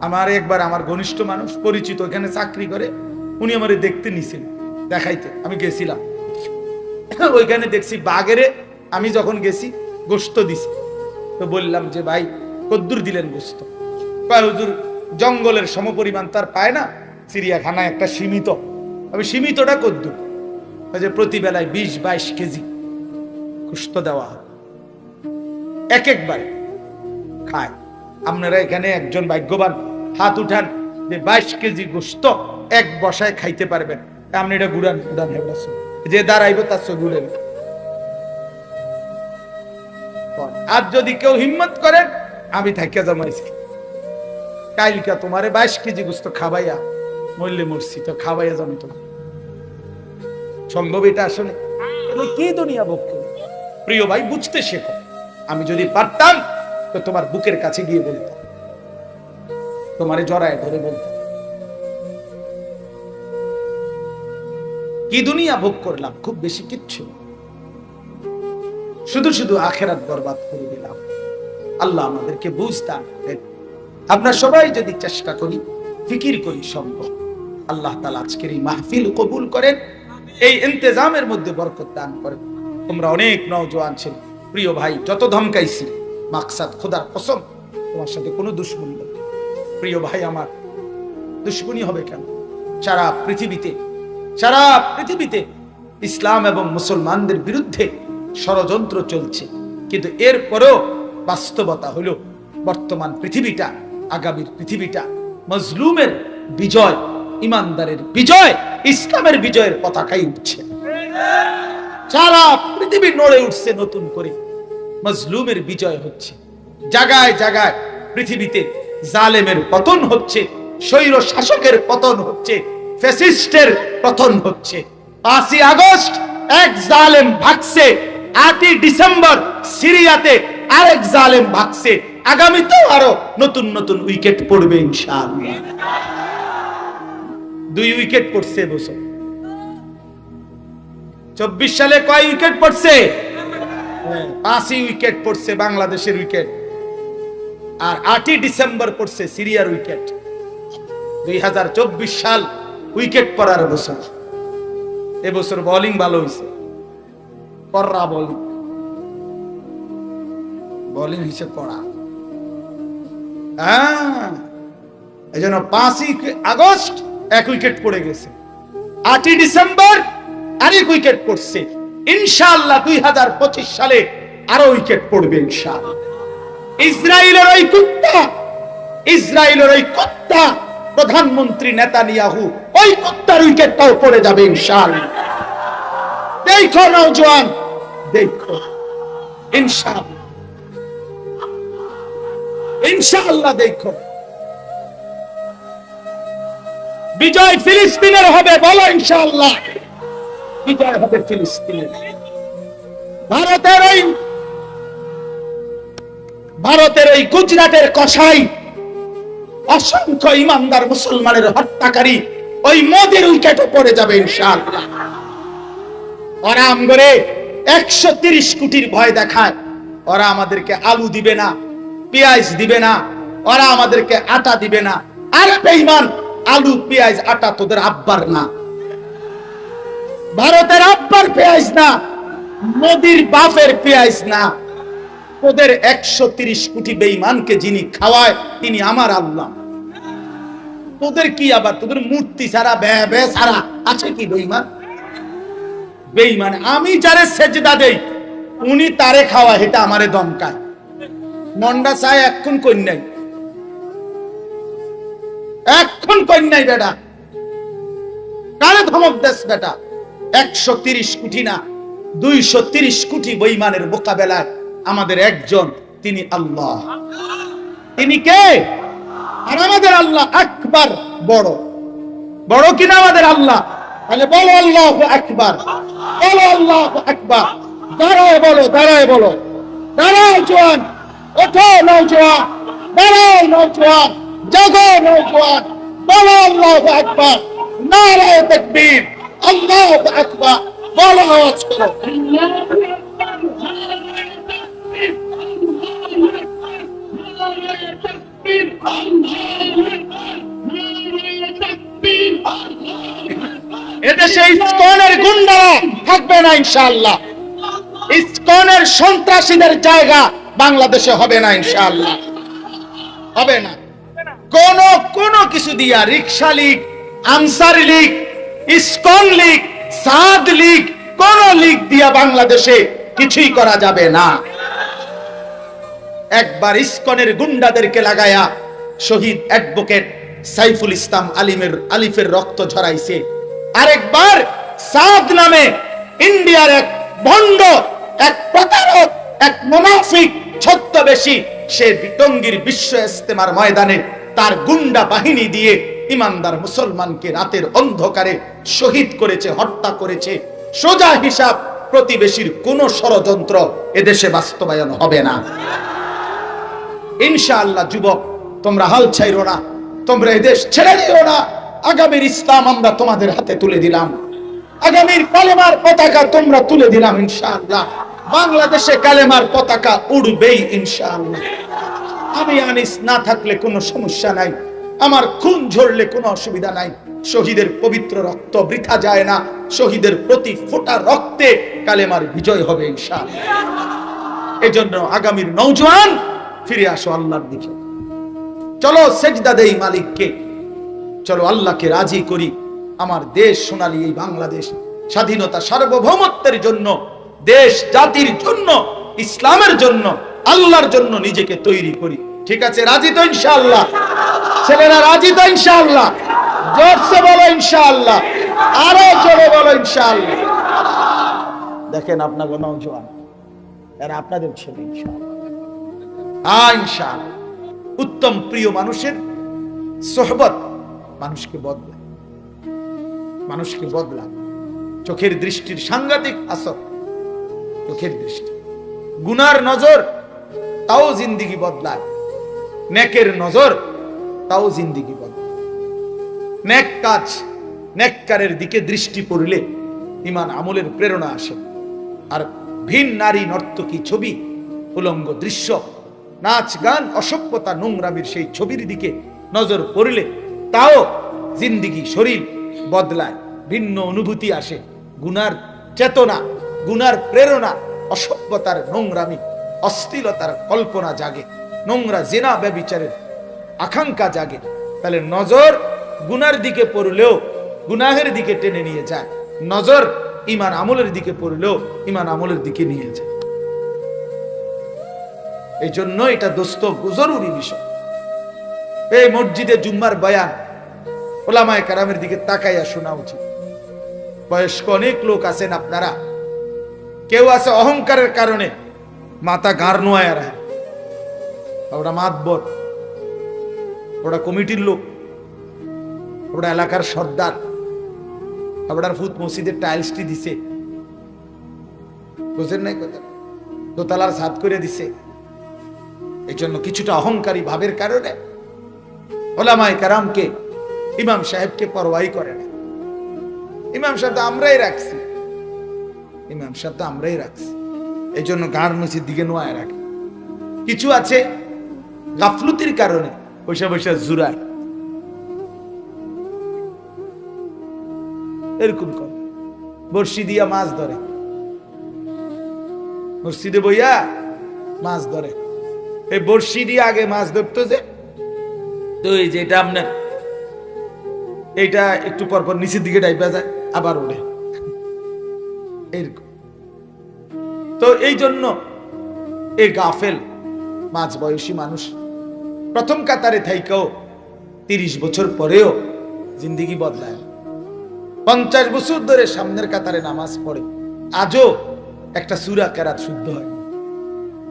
S1: আমার একবার আমার ঘনিষ্ঠ মানুষ পরিচিত ওখানে চাকরি করে, উনি আমারে দেখতে নিছেন, দেখাইতে আমি গেছিলাম। ওইখানে দেখছি বাঘেরে, আমি যখন গেছি গোস্ত দিছি, তো বললাম যে ভাই কদ্দুর দিলেন গোস্ত? কয় হুজুর জঙ্গলের সমপরিমাণ তার পায় না, চিড়িয়াখানায় একটা সীমিত। আমি সীমিতটা কদ্দুর? যে প্রতি বেলায় 20-22 কেজি গোস্ত দেওয়া হয়, এক একবারে খায়। আপনারা এখানে একজন ভাগ্যবান, হাত উঠান যে 22 কেজি গোস্ত এক বসায় খাইতে পারবেন। আপনি এটা গুড়ান গুড়ান হেবড়া, যে দাঁড়াইব তার সে গুড়েন। আর যদি কেউ হিম্মত করেন, আমি থাকিয়া জমাইছি কাইলকা তোমারে 22 কেজি গোস্ত খাবাইয়া মরলে মরছি, তো খাবাইয়া জমি তোমার সম্ভব? এটা আসলে কি দুনিয়া ভোগ করে? প্রিয় ভাই, বুঝতে শেখো। আমি যদি পারতাম তো তোমার বুকের কাছে গিয়ে বলতাম, তোমারে জড়ায় ধরে বলতাম, কি দুনিয়া ভোগ করলাম? খুব বেশি কিচ্ছু, শুধু শুধু আখেরাত বরবাদ করে দিলাম। আল্লাহ আমাদেরকে বুঝ দান করেন। আমরা সবাই যদি চেষ্টা করি, ফিকির করি, সম্ভব। আল্লাহ তাআলা আজকের এই মাহফিল কবুল করেন, এই ইন্তেজামের মধ্যে বরকত দান করেন। তোমরা অনেক নওজোয়ান ছিল, প্রিয় ভাই, যত ধমকাইছি মাকসাদ খোদার কসম তোমার সাথে কোনো দুশ্মনী নেই। প্রিয় ভাই আমার, দুশ্মনী হবে কেন? সারা পৃথিবীতে ইসলাম এবং মুসলমানদের বিরুদ্ধে ষড়যন্ত্র চলছে, কিন্তু এরপরও বাস্তবতা হলো বর্তমান পৃথিবীটা, আগামীর পৃথিবীটা মজলুমের বিজয়, ইমানদারের বিজয়, ইসলামের বিজয়ের পতাকাই উঠছে। সারা পৃথিবী নড়ে উঠছে নতুন করে, মজলুমের বিজয় হচ্ছে। জায়গায় জায়গায় পৃথিবীতে জালেমের পতন হচ্ছে, স্বৈর শাসকের পতন হচ্ছে, ফ্যাসিস্টের পতন হচ্ছে। 5ই আগস্ট এক জালেম ভাগছে, 8ই ডিসেম্বর সিরিয়াতে আরেক জালেম ভাগছে। আগামীতেও আরো নতুন নতুন উইকেট পড়বে ইনশাআল্লাহ। 2 উইকেট পড়ছে এবছর। 24 সালে কয় উইকেট পড়ছে? 5ই উইকেট পড়ছে বাংলাদেশের উইকেট, আর 8ই ডিসেম্বর পড়ছে সিরিয়ার উইকেট। 2024 সাল উইকেট পড়ার বছর। এবছর বোলিং ভালো হয়েছে, কররা বোলিং হয়েছে কড়া। এই জন্য 5ই আগস্ট 1 উইকেট পড়ে গেছে, 8ই ডিসেম্বর আরেক উইকেট পড়ছে। ইনশাআল্লাহ 2025 সালে আরো উইকেট পড়বে ইনশাআল্লাহ। ইসরায়েলের ওই কুত্তা প্রধানমন্ত্রী নেতানিয়াহু, ওই কুত্তার উইকেটটাও পড়ে যাবে ইনশাআল্লাহ। দেখো নওজোয়ান, দেখো ইনশাআল্লাহ দেখো। বিজয় ফিলিস্তিনের হবে, বলো ইনশাআল্লাহ বিজয় হবে ফিলিস্তিনের। ভারতের ওই গুজরাটের কসাই, অসংখ্য ইমানদার মুসলমানের হত্যাকারী, ওই মোদির উইকেটও পড়ে যাবে ইনশাআল্লাহ। ওরা আমগরে 130 কোটির ভয় দেখায়, ওরা আমাদেরকে আলু দিবে না, পেঁয়াজ দিবে না, ওরা আমাদেরকে আটা দিবে না। আরে বেঈমান, আলু পেঁয়াজ আটা তোদের আব্বার না, ভারতের আব্বার পেঁয়াজ না, মোদির বাপের পেঁয়াজ না। তোদের 130 কোটি বেঈমানকে যিনি খাওয়ায় তিনি আমার আল্লাহ। তোদের কি আবার, তোদের মূর্তি ছাড়া বে ছাড়া আছে কি বেঈমান? আমি যারে সেজদা দেই উনি তারে খাওয়া, এটা আমারে দমকায়। মন্ডা চায় এখন কন্যাই, বেটা কারে ধমক দেশ বেটা? 130 কোটি না 230 কোটি বেঈমানের মোকাবেলায় আমাদের একজন, তিনি আল্লাহ। তিনি কে? আর আমাদের আল্লাহ আকবার, বড় কিনা আমাদের আল্লাহ? তাহলে বলো আল্লাহু আকবার, বলো আল্লাহু আকবার। দাঁড়ায় বলো, দাঁড়াও জওয়ান, ওঠো নওজোয়ান, দাঁড়াও নওজোয়ান, জাগো নওজোয়ান, বলো আল্লাহু আকবার, নারায়ে তাকবীর, আল্লাহু আকবার, বলো, আওয়াজ করো। এদেশে ইসকনের গুন্ডারা থাকবে না ইনশাআল্লাহ। ইসকনের সন্ত্রাসীদের জায়গা বাংলাদেশে হবে না ইনশাআল্লাহ, হবে না। কোন কিছু দিয়া, রিকশা লীগ, আনসার লীগ, ইসকন লীগ, সাদ লীগ, কোন লীগ দিয়া বাংলাদেশে কিছুই করা যাবে না। একবার ইসকনের গুন্ডাদেরকে লাগায়া শহীদ অ্যাডভোকেট সাইফুল ইসলাম আলিফের রক্ত ঝরাইছে। আরেকবার সাদ নামে ইন্ডিয়ার এক ভণ্ড, এক প্রতারক, এক মুনাফিক ছদ্মবেশী, সে টঙ্গীর বিশ্ব ইজতেমার ময়দানে তার গুন্ডা বাহিনী দিয়ে ইমানদার মুসলমানকে রাতের অন্ধকারে শহীদ করেছে, হত্যা করেছে। সোজা হিসাব, প্রতিবেশীর কোন ষড়যন্ত্র এদেশে বাস্তবায়ন হবে না ইনশাআল্লাহ। যুবক, তোমরা হাল ছাইরো না, তোমরা এদেশ ছেড়ে দিও না। আগামীর ইসলাম আমরা তোমাদের হাতে তুলে দিলাম। আগামীর কালেমার পতাকা তোমরা তুলে দিলাম ইনশাআল্লাহ। বাংলাদেশে কালেমার পতাকা উড়বেই ইনশাআল্লাহ। আমি আনিস না থাকলে কোনো সমস্যা নাই, আমার খুন ঝরলে কোনো অসুবিধা নাই। শহীদের পবিত্র রক্ত বৃথা যায় না, শহীদের প্রতি ফোঁটা রক্তে কালেমার বিজয় হবে ইনশাআল্লাহ। এজন্য আগামীর নওজোয়ান ফিরে আসো আল্লাহর দিকে, চলো সেজদা দেই মালিককে, চলো আল্লাহকে রাজি করি। আমার দেশ সোনালী এই বাংলাদেশ স্বাধীনতা সার্বভৌমত্বের জন্য, দেশ জাতির জন্য, ইসলামের জন্য, আল্লাহর জন্য নিজেকে তৈরি করি। ঠিক আছে, রাজি তো ইনশাআল্লাহ? ছেলেরা রাজি তো ইনশাআল্লাহ? জোরসে বলো ইনশাআল্লাহ, আরো জোরে বলো ইনশাআল্লাহ। দেখেন আপনাকে নওজোয়ান, এরা আপনাদের ছেলে ইনশাআল্লাহ। ইনশাআল্লাহ। উত্তম প্রিয় মানুষের সোহবত মানুষকে বদলায়, মানুষকে বদলায়। চোখের দৃষ্টির সাংঘাতিক আসর, চোখের দৃষ্টি, গুনার নজর তাও জিন্দিগি বদলায়, নেকের নজর তাও জিন্দিগি বদলায়। নেক কাজ, নেককারের দিকে দৃষ্টি পড়লে ঈমান আমলের প্রেরণা আসে। আর ভিন নারী নর্তকী ছবি, উলঙ্গ দৃশ্য, নাচ গান, অসভ্যতা, নোংরামির সেই ছবির দিকে নজর পড়লে তাও জিন্দিগি, শরীর বদলায়, ভিন্ন অনুভূতি আসে, গুনার চেতনা, গুনার প্রেরণা, অসভ্যতার নোংরামি, অশ্লীলতার কল্পনা জাগে, নোংরা জিনা ব্যভিচারের আকাঙ্ক্ষা জাগে। তাহলে নজর গুনার দিকে পড়লেও গুনাহের দিকে টেনে নিয়ে যায়, নজর ঈমান আমলের দিকে পড়লেও ঈমান আমলের দিকে নিয়ে যায়। এই জন্য এটা দোস্ত জরুরি বিষয়। এই মসজিদে জুম্মার বয়ান ওলামায়ে কেরামের দিকে তাকাইয়া শোনা উচিত। বয়স্ক অনেক লোক আছেন আপনারা, কেউ আছে অহংকারের কারণে মাথা গাঁর নোয়া রাখে, ওরা মাতবর, ওরা কমিটির লোক, ওরা এলাকার সর্দার, ওরা ফুট মসজিদের টাইলসটি দিছে, বুঝেন নাই কথা, দোতলার ছাদ করে দিছে। এই জন্য কিছুটা অহংকারী ভাবের কারণে ওলামায়ে কেরামকে, ইমাম সাহেবকে পরোয়াই করে না। ইমাম সাহেব তো আমরাই রাখছি, ইমাম সাহেব তো আমরাই রাখছি, এই জন্য গাঁর মসজিদ দিকে নোয়ায় রাখে। কিছু আছে গাফলতির কারণে পয়সা পয়সা জুড়ায়, এরকম করে বর্ষি দিয়া মাছ ধরে, মসজিদে বইয়া মাছ ধরে। এই বর্ষি দিয়ে আগে মাছ ধরতো যে, তো এই যে এটা আপনার এইটা একটু পরপর নিচের দিকে ডাইবা যায়, আবার ওঠে, এরকম। তো এই জন্য এই গাফেল মাঝ বয়সী মানুষ প্রথম কাতারে থাইকাও 30 বছর পরেও জিন্দিগি বদলায়। 50 বছর ধরে সামনের কাতারে নামাজ পড়ে, আজও একটা সূরা কেরাত শুদ্ধ হয়।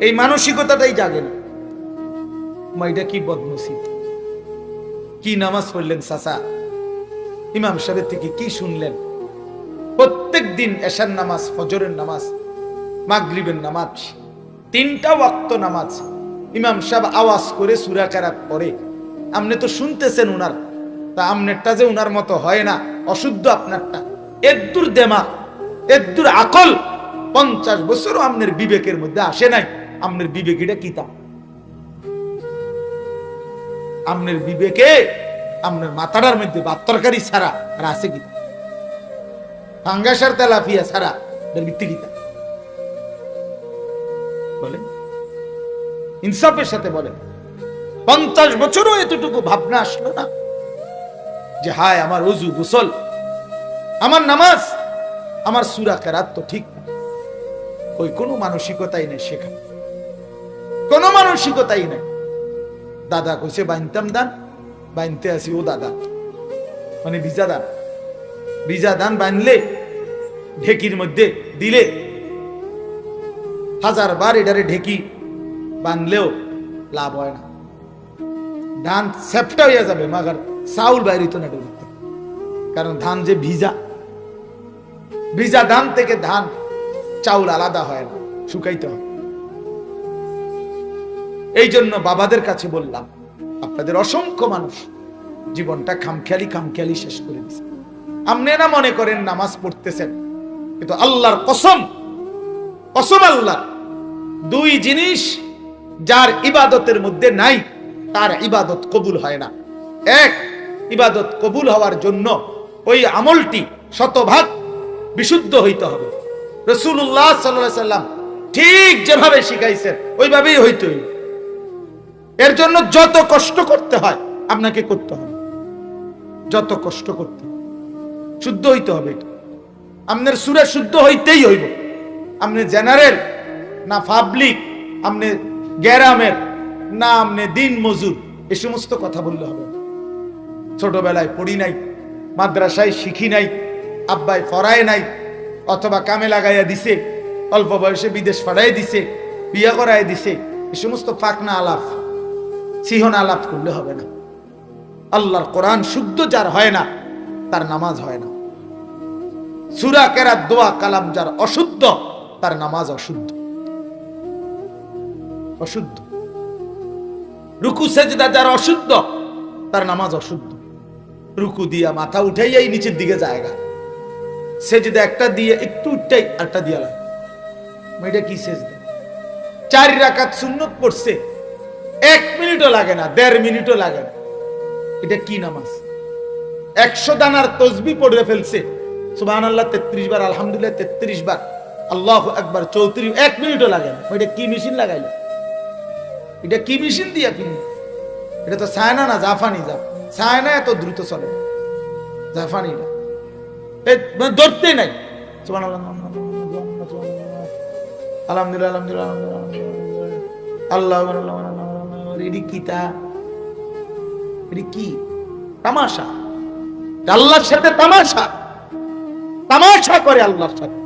S1: এই মানসিকতাটাই জাগে না। এটা কি বদনসিব, কি নামাজ পড়লেন চাচা, ইমাম সাহেবের থেকে কি শুনলেন? প্রত্যেক দিন এশার নামাজ, ফজরের নামাজ, মাগরিবের নামাজ, 3টা ওয়াক্ত নামাজ ইমাম সাহেব আওয়াজ করে সূরা কেরাত পড়ে। আপনি তো শুনতেছেন উনার, তা আমনেরটা যে উনার মতো হয় না, অশুদ্ধ আপনারটা। এদ্দুর দেমা, এদ্দুর আকল 50 বছরও আপনার বিবেকের মধ্যে আসে নাই। আপনার বিবেক এটা কি তা? আপনার বিবেকে, আপনার মাথাটার মধ্যে ভাত তরকারি ছাড়া আর আছে কি? ফাঙ্গাসার তেলাপিয়া ছাড়া ভিত্তি কি? বলেন, ইনসাফের সাথে বলেন। 50 বছরও এতটুকু ভাবনা আসলো না যে হায় আমার ওযু গোসল, আমার নামাজ, আমার সূরা কেরাত তো ঠিক না। ওই কোনো মানসিকতাই নেই, শেখা কোনো মানসিকতাই নেই। দাদা কইছে বাইনতাম দান, বাইনতে আসি ও দাদা, মানে ভিজা দান। ভিজা দান বানলে ঢেকির মধ্যে দিলে 1000 বার এটারে ঢেকি বানলেও লাভ হয় না। ধান সেপটা হইয়া যাবে, মাগার চাউল বাইরে তো না, কারণ ধান যে ভিজা, ভিজা ধান থেকে ধান চাউল আলাদা হয় না, শুকাইতে হয়। এই জন্য বাবাদের কাছে বললাম, আপনাদের অসংখ্য মানুষ জীবনটা খামখেয়ালি শেষ করে দিচ্ছে। আপনি না মনে করেন নামাজ পড়তেছেন, কিন্তু আল্লাহর কসম, কসম আল্লাহ, দুই জিনিস যার ইবাদতের মধ্যে নাই তার ইবাদত কবুল হয় না। এক, ইবাদত কবুল হওয়ার জন্য ওই আমলটি শতভাগ বিশুদ্ধ হইতে হবে। রাসূলুল্লাহ সাল্লাল্লাহু আলাইহি সাল্লাম ঠিক যেভাবে শিখাইছেন ওইভাবেই হইতে হইবে। এর জন্য যত কষ্ট করতে হয় আপনাকে করতে হবে, যত কষ্ট করতে হয়, শুদ্ধ হইতে হবে। এটা আপনার সূরা শুদ্ধ হইতেই হইব। আপনি জেনারেল না পাবলিক, আপনি গ্রামের না আপনি দিন মজুর, এই সমস্ত কথা বললে হবে। ছোটবেলায় পড়ি নাই, মাদ্রাসায় শিখি নাই, আব্বাই ফরায় নাই, অথবা কামে লাগাইয়া দিছে, অল্প বয়সে বিদেশ ফাড়াই দিছে, বিয়া করাই দিছে, এই সমস্ত ফাকনা আলাপ, সিহন আলাপ করলে হবে না। আল্লাহর কোরআন শুদ্ধ যার হয় না তার নামাজ হয় না। সূরা কেরাত দোয়া কালাম যার অশুদ্ধ তার নামাজ অশুদ্ধ, অশুদ্ধ। রুকু সেজদা যার অশুদ্ধ তার নামাজ অশুদ্ধ। রুকু দিয়া মাথা উঠাইয়াই নিচের দিকে জায়গা, সেজদা একটা দিয়ে একটু উঠাই আরটা দিয়া লাগে, এটা কি সেজদা? 4 রাকাত সুন্নত পড়ছে, 1 মিনিটও লাগে না, 1.5 মিনিটও লাগে না, এটা কি নামাজ? 100 দানার তসবিহ পড়ে ফেলছে, সুবহানাল্লাহ 33 বার, আলহামদুলিল্লাহ 33 বার, আল্লাহু আকবার 34, 1 মিনিটও লাগে না। এটা কি মেশিন লাগাইলো? এটা কি মেশিন দিয়া কিনল? এটা তো চায়না না, জাপানি। চায়না এত দ্রুত চলে না, জাপানি না, ধরতে নাই। সুবহানাল্লাহ, আলহামদুলিল্লাহ, আলহামদুলিল্লাহ, আল্লাহু আকবার। এডি কি তা? এডি কি তামাশা? আল্লাহর সাথে তামাশা, তামাশা করে আল্লাহর সাথে,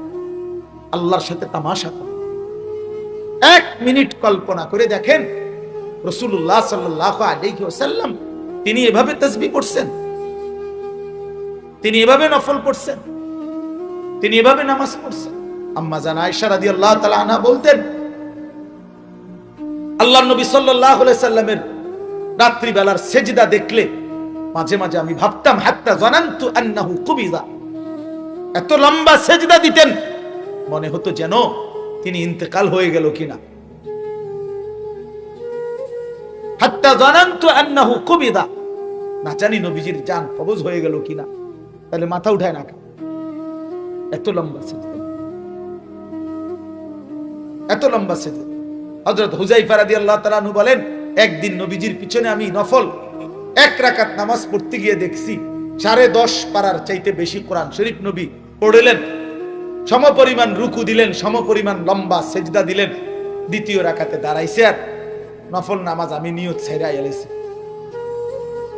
S1: আল্লাহর সাথে তামাশা করে। 1 মিনিট কল্পনা করে দেখেন, রাসূলুল্লাহ সাল্লাল্লাহু আলাইহি ওয়াসাল্লাম তিনি এভাবে তাসবিহ পড়ছেন, তিনি এভাবে নফল পড়ছেন, তিনি এভাবে নামাজ পড়ছেন। আম্মা জান আয়েশা রাদিয়াল্লাহু তাআলা আনহা বলতেন, আল্লাহর নবী সাল্লাল্লাহু আলাইহি সাল্লামের রাত্রি বেলার সেজদা দেখলে মাঝে মাঝে আমি ভাবতাম, হাত্তা জানান্তু আন্নাহু কুবিযা, এত লম্বা সেজদা দিতেন মনে হতো যেন তিনি ইন্তেকাল হয়ে গেল কিনা। হাত্তা জানান্তু আন্নাহু কুবিযা, না জানি নবীজির জান কবজ হয়ে গেল কিনা। তাহলে মাথা উঠায় না, এত লম্বা সেজদা, এত লম্বা সেজদা। হযরত হুযায়ফা রাদিয়াল্লাহু তাআলা আনহু বলেন, একদিন নবীজির পিছনে আমি নফল 1 রাকাত নামাজ পড়তে গিয়ে দেখছি 10.5 পারার চাইতে বেশি কোরআন শরীফ নবী পড়লেন, সমপরিমাণ রুকু দিলেন, সমপরিমাণ লম্বা সেজদা দিলেন। দ্বিতীয় রাকাতে দাঁড়াইছে আর নফল নামাজ আমি নিয়ত ছাইরা এলেছি।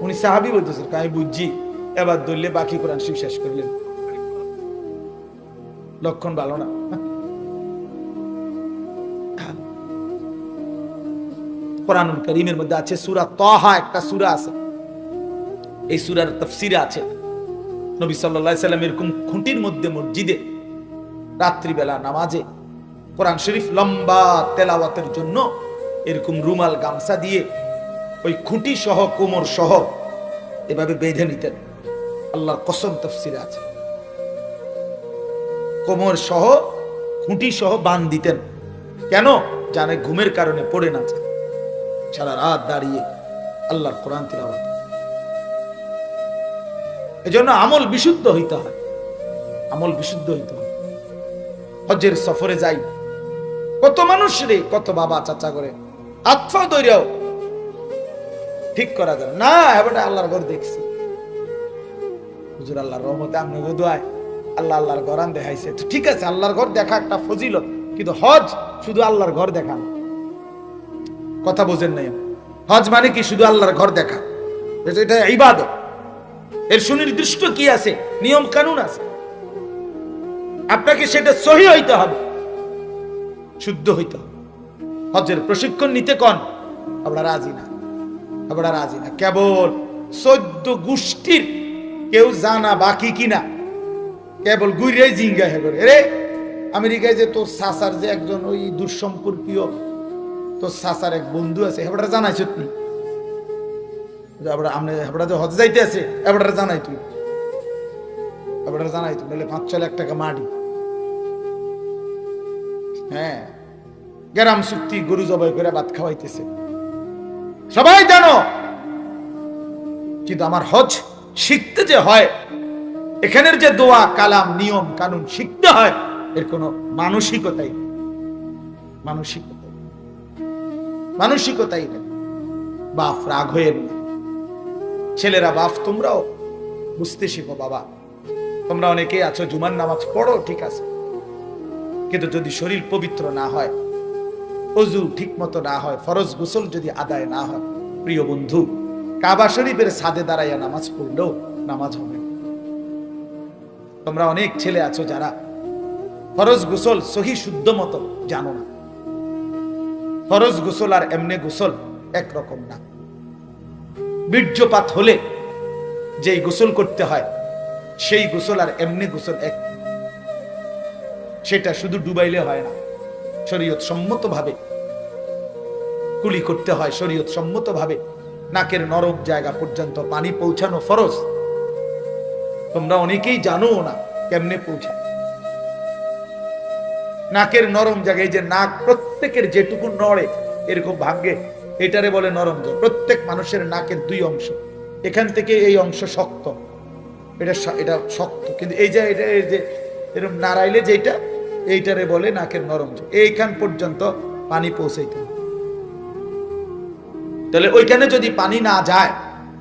S1: উনি সাহাবী বলতেছেন, আমি বুঝছি, এবার দললে বাকি কোরআন শরীফ শেষ করলেন। লক্ষণ ভালো না। কোরআনুল কারীমের মধ্যে আছে সূরা তাহা, একটা সূরা আছে, এই সূরার তাফসীরে আছে নবী সাল্লাল্লাহু আলাইহি সাল্লাম এরকম খুঁটির মধ্যে মসজিদে রাত্রিবেলা নামাজে কোরআন শরীফ লম্বা তেলাওয়াতের জন্য এরকম রুমাল গামছা দিয়ে ওই খুঁটি সহ কোমর সহ এভাবে বেঁধে নিতেন। আল্লাহর কসম তাফসীরে আছে, কোমর সহ খুঁটি সহ বাঁধ দিতেন। কেন? জানে ঘুমের কারণে পড়ে না যায়, সারা রাত দাঁড়িয়ে আল্লাহর কোরআন তিলাওয়াত। এজন্য আমল বিশুদ্ধ হইতে হয়, আমল বিশুদ্ধ হইতে হয়। হজ্জের সফরে যাই, কত মানুষ রে, কত বাবা চাচা করে আত্মা দৈরাও ঠিক করা যায় না। এবার আল্লাহর ঘর দেখছি, হুজুর আল্লাহর রহমতে আপনি দোয়ায় আল্লাহ আল্লাহর ঘর দেখাইছে, ঠিক আছে, আল্লাহর ঘর দেখা একটা ফজিলত, কিন্তু হজ শুধু আল্লাহর ঘর দেখা না। কথা বোঝেন নাই? হজ মানে কি? শুধু আল্লাহর ঘর দেখা, এটা ইবাদত। এর সুনির্দিষ্ট কি আছে, নিয়ম কানুন আছে, আপনাকে সেটা সহি হইতে হবে, শুদ্ধ হইতে হবে। হজের প্রশিক্ষণ নিতে কোন আমরা রাজি না, আমরা রাজি না। কেবল 14 গোষ্ঠীর কেউ জানা বাকি কিনা কেবল গুইরাই জিঙ্গাসা করে, রে আমেরিকায় যে তোর সাসার যে একজন ওই দুঃসম্পর্কীয় তোর সাসার এক বন্ধু আছে, হেবড়া জানাইছ তুই? আমরা হেবড়া যে হজ যাইতে আছে, হেবড়া জানাই তুই? আপনারা জানাই তো, বলে 5-6 লাখ টাকা মাটি। হ্যাঁ, গ্রাম চুক্তি গরু জবাই করে ভাত খাওয়াইতেছে, সবাই জানো। কিন্তু আমার হজ শিখতে যে হয়, এখানের যে দোয়া কালাম নিয়ম কানুন শিখতে হয়, এর কোনো মানসিকতাই মানসিকতাই নেই। বাপ রাগ হয়ে না, ছেলেরা বাপ তোমরাও বুঝতে শিখো। বাবা তোমরা অনেকেই আছো জুমার নামাজ পড়ো, ঠিক আছে, কিন্তু যদি শরীর পবিত্র না হয়, ওযু ঠিক মতো না হয়, ফরজ গোসল যদি আদায় না হয়, প্রিয় বন্ধু, কাবা শরীফের ছাদে দাঁড়াইয়া নামাজ পড়লেও নামাজ হবে। তোমরা অনেক ছেলে আছো যারা ফরজ গোসল সহি শুদ্ধ মতো জানো না। ফরজ গোসল আর এমনে গোসল একরকম না। বীর্যপাত হলে যেই গোসল করতে হয় সেই গোসল আর এমনি গোসল এক। সেটা শুধু ডুবাইলে হয় না, শরীয়ত সম্মত ভাবে কুলি করতে হয়, শরীয়ত সম্মত ভাবে নাকের নরম জায়গা পর্যন্ত পানি পৌঁছানো ফরজ। তোমরা অনেকেই জানো না কেমনে পৌঁছায়। নাকের নরম জায়গায়, যে নাক প্রত্যেকের যেটুকু নড়ে এরকম ভাঙ্গে, এটারে বলে নরম জায়গা। প্রত্যেক মানুষের নাকের 2 অংশ, এখান থেকে এই অংশ শক্ত, এটা শক্ত, কিন্তু এই যে এটা এই যে এরকম নাড়াইলে যেটা, এইটারে বলে নাকের নরম জায়গা। এইখান পর্যন্ত পানি পৌঁছাইতে, তাহলে ওইখানে যদি পানি না যায়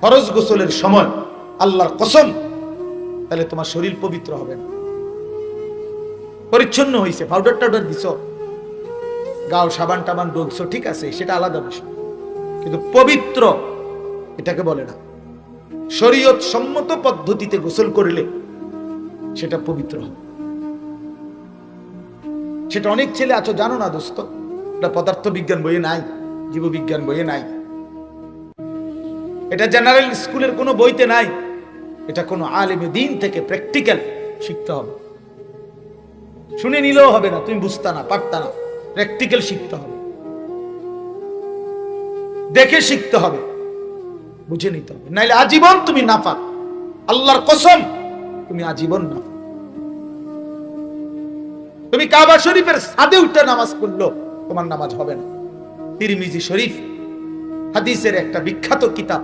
S1: ফরজ গোসলের সময়, আল্লাহর কসম, তাহলে তোমার শরীর পবিত্র হবে না। পরিচ্ছন্ন হইছে, পাউডার টাউডার দিছ, গাও সাবান টাবান ডলছো, ঠিক আছে, সেটা আলাদা বিষয়, কিন্তু পবিত্র এটাকে বলে না। শরীয়ত সম্মত পদ্ধতিতে গোসল করলে সেটা পবিত্র হবে। সেটা অনেক ছেলে আছো জানো না দোস্ত, এটা পদার্থ বিজ্ঞান বইয়ে নাই, জীববিজ্ঞান বইয়ে নাই, এটা জেনারেল স্কুলের কোনো বইতে নাই, এটা কোনো আলেমে দ্বীন থেকে প্র্যাকটিক্যাল শিখতে হবে। শুনে নিলেও হবে না, তুমি বুঝতা না, পারতা না, প্র্যাকটিক্যাল শিখতে হবে, দেখে শিখতে হবে, বুঝে নিতে হবে, নাইলে আজীবন তুমি নাপাক। আল্লাহর কসম, তুমি আজীবন নাপাক। তুমি কাবা শরীফের ছাদে উঠে নামাজ পড়লো, তোমার নামাজ হবে না। তিরমিজি শরীফ হাদিসের একটা বিখ্যাত কিতাব,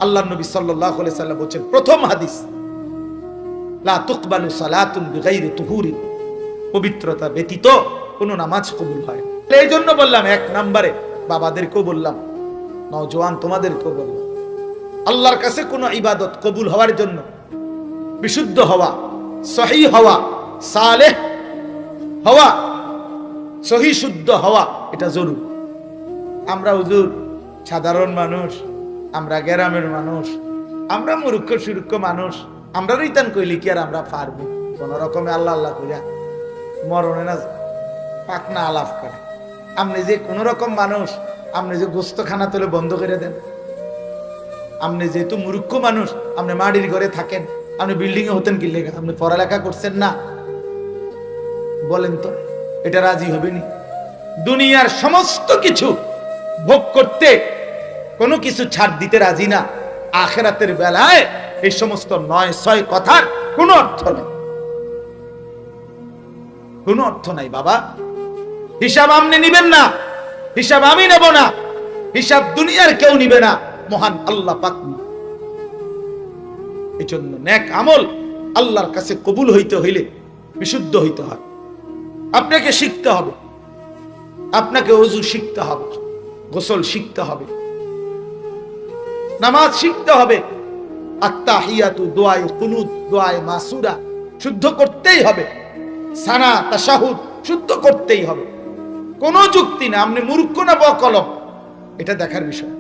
S1: আল্লাহর নবী সাল্লাল্লাহু আলাইহি সাল্লাম বলেন, প্রথম হাদিস, লা তুকবালু সালাতুন বিগাইরি তুহুরি, পবিত্রতা ব্যতীত কোনো নামাজ কবুল হয় না। এই জন্য বললাম, এক নম্বরে বাবাদেরকেও বললাম, নওজোয়ান তোমাদেরকেও বললাম, আল্লাহর কাছে কোনো ইবাদত কবুল হওয়ার জন্য বিশুদ্ধ হওয়া, সহিহ হওয়া, সালেহ হওয়া, সহি শুদ্ধ হওয়া, এটা জরুরি। আমরা হুজুর সাধারণ মানুষ, আমরা গ্রামের মানুষ, আমরা মূর্খ সুরুক্ষ মানুষ, আমরা রিতান কইলি কি আর আমরা পারবো? কোন রকমে আল্লাহ আল্লাহ কইরা মরণে না পাকনা আলাপ করে। আপনি যে কোন রকম মানুষ, আপনি যে গোস্ত খানা তোলে বন্ধ করে দেন, আপনি যেহেতু মূর্খ মানুষ, আপনি মাটির ঘরে থাকেন, আপনি বিল্ডিং এ হতেন কি লেগে? আপনি পড়ালেখা করছেন না? বলেন তো, এটা রাজি হবেনি? দুনিয়ার সমস্ত কিছু ভোগ করতে কোনো কিছু ছাড় দিতে রাজি না, আখিরাতের বেলায় এই সমস্ত 9-6 কথার কোনো অর্থ নেই, কোনো অর্থ নাই। বাবা, হিসাব আপনি নিবেন না, হিসাব আমি নেব না, হিসাব দুনিয়ার কেউ নিবে না, মহান আল্লাহ পাক। এই জন্য নেক আমল আল্লাহর কাছে কবুল হইতে হইলে বিশুদ্ধ হইতে হয়। আপনাকে শিখতে হবে, আপনাকে ওযু শিখতে হবে, গোসল শিখতে হবে, নামাজ শিখতে হবে, আত্তাহিয়াতু, দোয়ায়ে কুনুত, দোয়ায়ে মাসুরা শুদ্ধ করতেই হবে, সানা তাশাহুদ শুদ্ধ করতেই হবে। কোনো যুক্তি না, আপনি মূর্খ না বকলম, এটা দেখার বিষয়,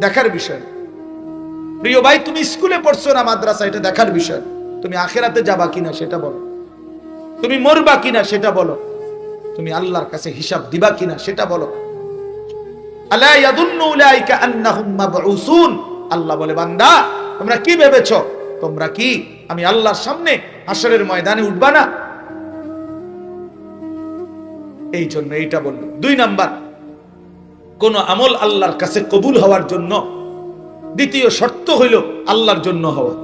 S1: দেখার বিষয়। প্রিয় ভাই, তুমি স্কুলে পড়ছো না মাদ্রাসা, এটা দেখার বিষয়। তুমি আখিরাতে যাবা কিনা সেটা বলো, তুমি মরবা কিনা সেটা বলো, তুমি আল্লাহর কাছে হিসাব দিবা কিনা সেটা বলো। আলা ইয়াদুন্নু উলাইকা আন্নাহুম মাবউসুন, আল্লাহ বলে, বান্দা তোমরা কি ভেবেছো, তোমরা কি আমি আল্লাহর সামনে হাসরের ময়দানে উঠবা না? এই জন্য এইটা বলল। 2 নাম্বার, কোন আমল আল্লাহর কাছে কবুল হওয়ার জন্য দ্বিতীয় শর্ত হইল আল্লাহর জন্য হওয়া।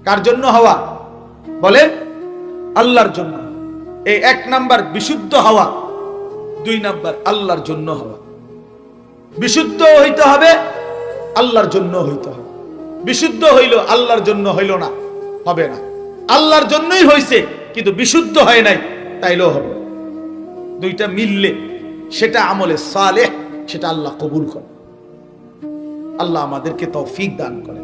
S1: কার জন্য হওয়া বলেন? আল্লাহর জন্য। এই 1 নাম্বার বিশুদ্ধ হওয়া, 2 নাম্বার আল্লাহর জন্য হওয়া। বিশুদ্ধ হইতে হবে, আল্লাহর জন্য হইতে হবে। বিশুদ্ধ হইল, আল্লাহর জন্য হইল না, হবে না। আল্লাহর জন্যই হইছে কিন্তু বিশুদ্ধ হয় নাই, তাইলেও হবে। দুইটা মিললে সেটা আমলে সালেহ, সেটা আল্লাহ কবুল করে। আল্লাহ আমাদেরকে তৌফিক দান করে।